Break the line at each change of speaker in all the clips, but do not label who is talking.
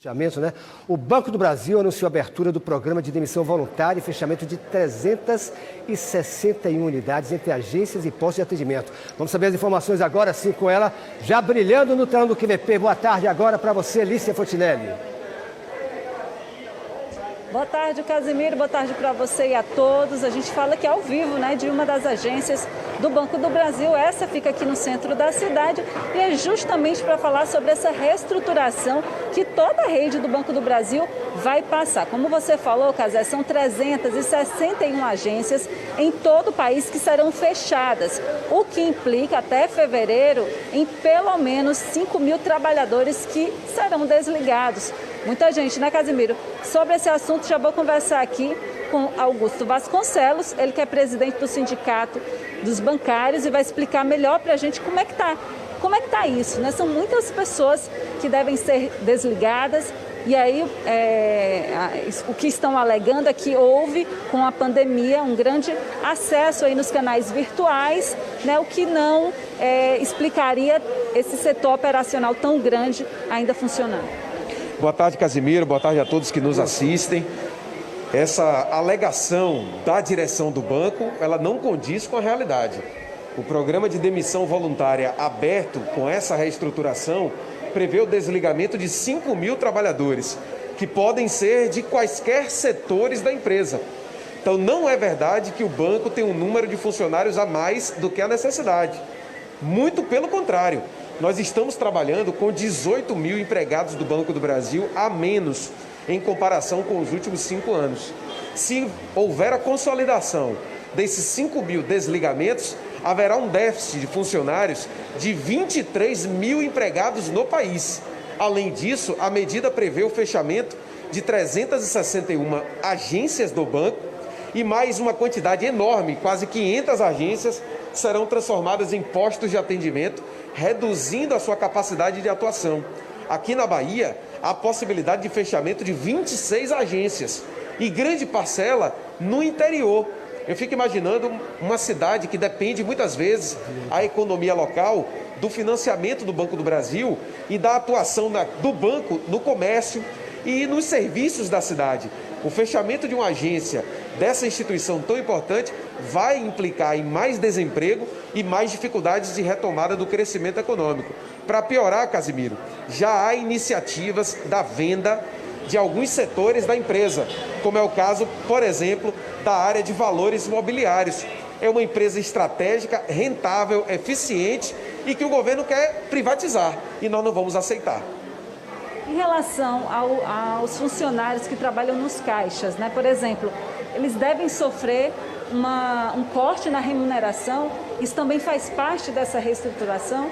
Né? O Banco do Brasil anunciou a abertura do programa de demissão voluntária e fechamento de 361 unidades entre agências e postos de atendimento. Vamos saber as informações agora sim com ela, já brilhando no telão do QVP. Boa tarde agora para você, Lícia Fontinelli.
Boa tarde, Casimiro. Boa tarde para você e a todos. A gente fala aqui ao vivo, né, de uma das agências do Banco do Brasil. Essa fica aqui no centro da cidade e é justamente para falar sobre essa reestruturação que toda a rede do Banco do Brasil vai passar. Como você falou, Casé, são 361 agências em todo o país que serão fechadas, o que implica até fevereiro em pelo menos 5 mil trabalhadores que serão desligados. Muita gente, né, Casimiro? Sobre esse assunto, já vou conversar aqui com Augusto Vasconcelos, ele que é presidente do Sindicato dos Bancários e vai explicar melhor para a gente como é que tá isso, né? São muitas pessoas que devem ser desligadas e aí o que estão alegando é que houve, com a pandemia, um grande acesso aí nos canais virtuais, né? O que não explicaria esse setor operacional tão grande ainda funcionando.
Boa tarde, Casimiro. Boa tarde a todos que nos assistem. Essa alegação da direção do banco, ela não condiz com a realidade. O programa de demissão voluntária aberto com essa reestruturação prevê o desligamento de 5 mil trabalhadores, que podem ser de quaisquer setores da empresa. Então, não é verdade que o banco tem um número de funcionários a mais do que a necessidade. Muito pelo contrário. Nós estamos trabalhando com 18 mil empregados do Banco do Brasil a menos em comparação com os últimos 5 anos. Se houver a consolidação desses 5 mil desligamentos, haverá um déficit de funcionários de 23 mil empregados no país. Além disso, a medida prevê o fechamento de 361 agências do banco e mais uma quantidade enorme, quase 500 agências, serão transformadas em postos de atendimento, reduzindo a sua capacidade de atuação. Aqui na Bahia, há a possibilidade de fechamento de 26 agências e grande parcela no interior. Eu fico imaginando uma cidade que depende muitas vezes a economia local do financiamento do Banco do Brasil e da atuação do banco no comércio e nos serviços da cidade. O fechamento de uma agência dessa instituição tão importante vai implicar em mais desemprego e mais dificuldades de retomada do crescimento econômico. Para piorar, Casimiro, já há iniciativas da venda de alguns setores da empresa, como é o caso, por exemplo, da área de valores imobiliários. É uma empresa estratégica, rentável, eficiente e que o governo quer privatizar e nós não vamos aceitar.
Em relação aos funcionários que trabalham nos caixas, né? Por exemplo, eles devem sofrer um corte na remuneração. Isso também faz parte dessa reestruturação?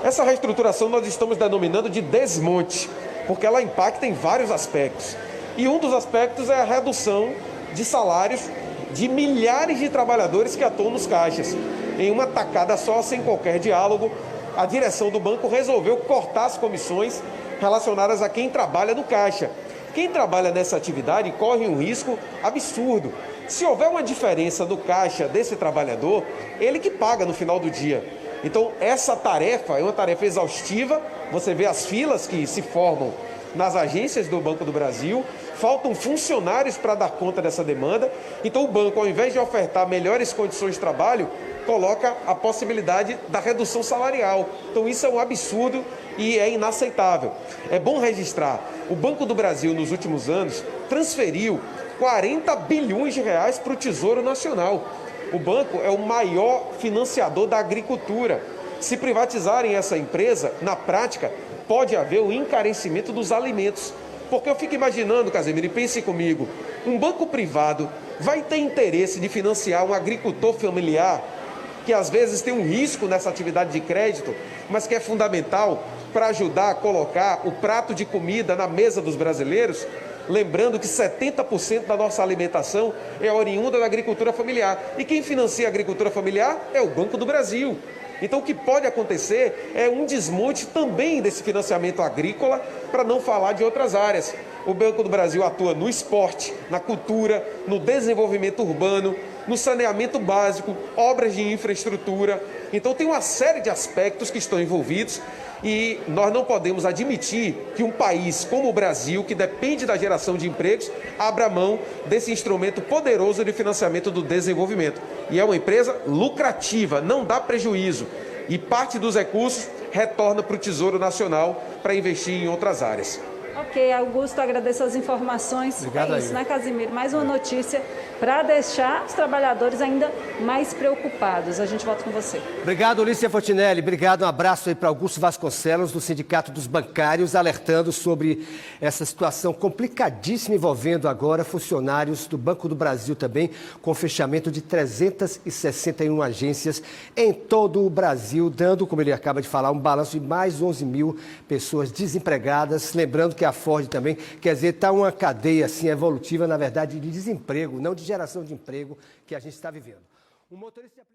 Essa reestruturação nós estamos denominando de desmonte, porque ela impacta em vários aspectos. E um dos aspectos é a redução de salários de milhares de trabalhadores que atuam nos caixas. Em uma tacada só, sem qualquer diálogo, a direção do banco resolveu cortar as comissões relacionadas a quem trabalha no caixa. Quem trabalha nessa atividade corre um risco absurdo. Se houver uma diferença no caixa desse trabalhador, ele que paga no final do dia. Então, essa tarefa é uma tarefa exaustiva. Você vê as filas que se formam nas agências do Banco do Brasil, faltam funcionários para dar conta dessa demanda. Então, o banco, ao invés de ofertar melhores condições de trabalho, coloca a possibilidade da redução salarial. Então, isso é um absurdo e é inaceitável. É bom registrar, o Banco do Brasil, nos últimos anos, transferiu 40 bilhões de reais para o Tesouro Nacional. O banco é o maior financiador da agricultura. Se privatizarem essa empresa, na prática, pode haver o encarecimento dos alimentos. Porque eu fico imaginando, Casimiro, e pense comigo, um banco privado vai ter interesse de financiar um agricultor familiar que às vezes tem um risco nessa atividade de crédito, mas que é fundamental para ajudar a colocar o prato de comida na mesa dos brasileiros? Lembrando que 70% da nossa alimentação é oriunda da agricultura familiar. E quem financia a agricultura familiar é o Banco do Brasil. Então, o que pode acontecer é um desmonte também desse financiamento agrícola, para não falar de outras áreas. O Banco do Brasil atua no esporte, na cultura, no desenvolvimento urbano, no saneamento básico, obras de infraestrutura. Então, tem uma série de aspectos que estão envolvidos E nós não podemos admitir que um país como o Brasil, que depende da geração de empregos, abra mão desse instrumento poderoso de financiamento do desenvolvimento. E é uma empresa lucrativa, não dá prejuízo. E parte dos recursos retorna para o Tesouro Nacional para investir em outras áreas.
Ok, Augusto, agradeço as informações.
Obrigado,
é isso, né, Casimiro? Mais uma notícia para deixar os trabalhadores ainda mais preocupados. A gente volta com você.
Obrigado, Lícia Fontinelli. Obrigado, um abraço aí para Augusto Vasconcelos, do Sindicato dos Bancários, alertando sobre essa situação complicadíssima envolvendo agora funcionários do Banco do Brasil também, com fechamento de 361 agências em todo o Brasil, dando, como ele acaba de falar, um balanço de mais 11 mil pessoas desempregadas. Lembrando que a Ford também, quer dizer, está uma cadeia assim evolutiva, na verdade, de desemprego, não de geração de emprego que a gente está vivendo. Um motorista de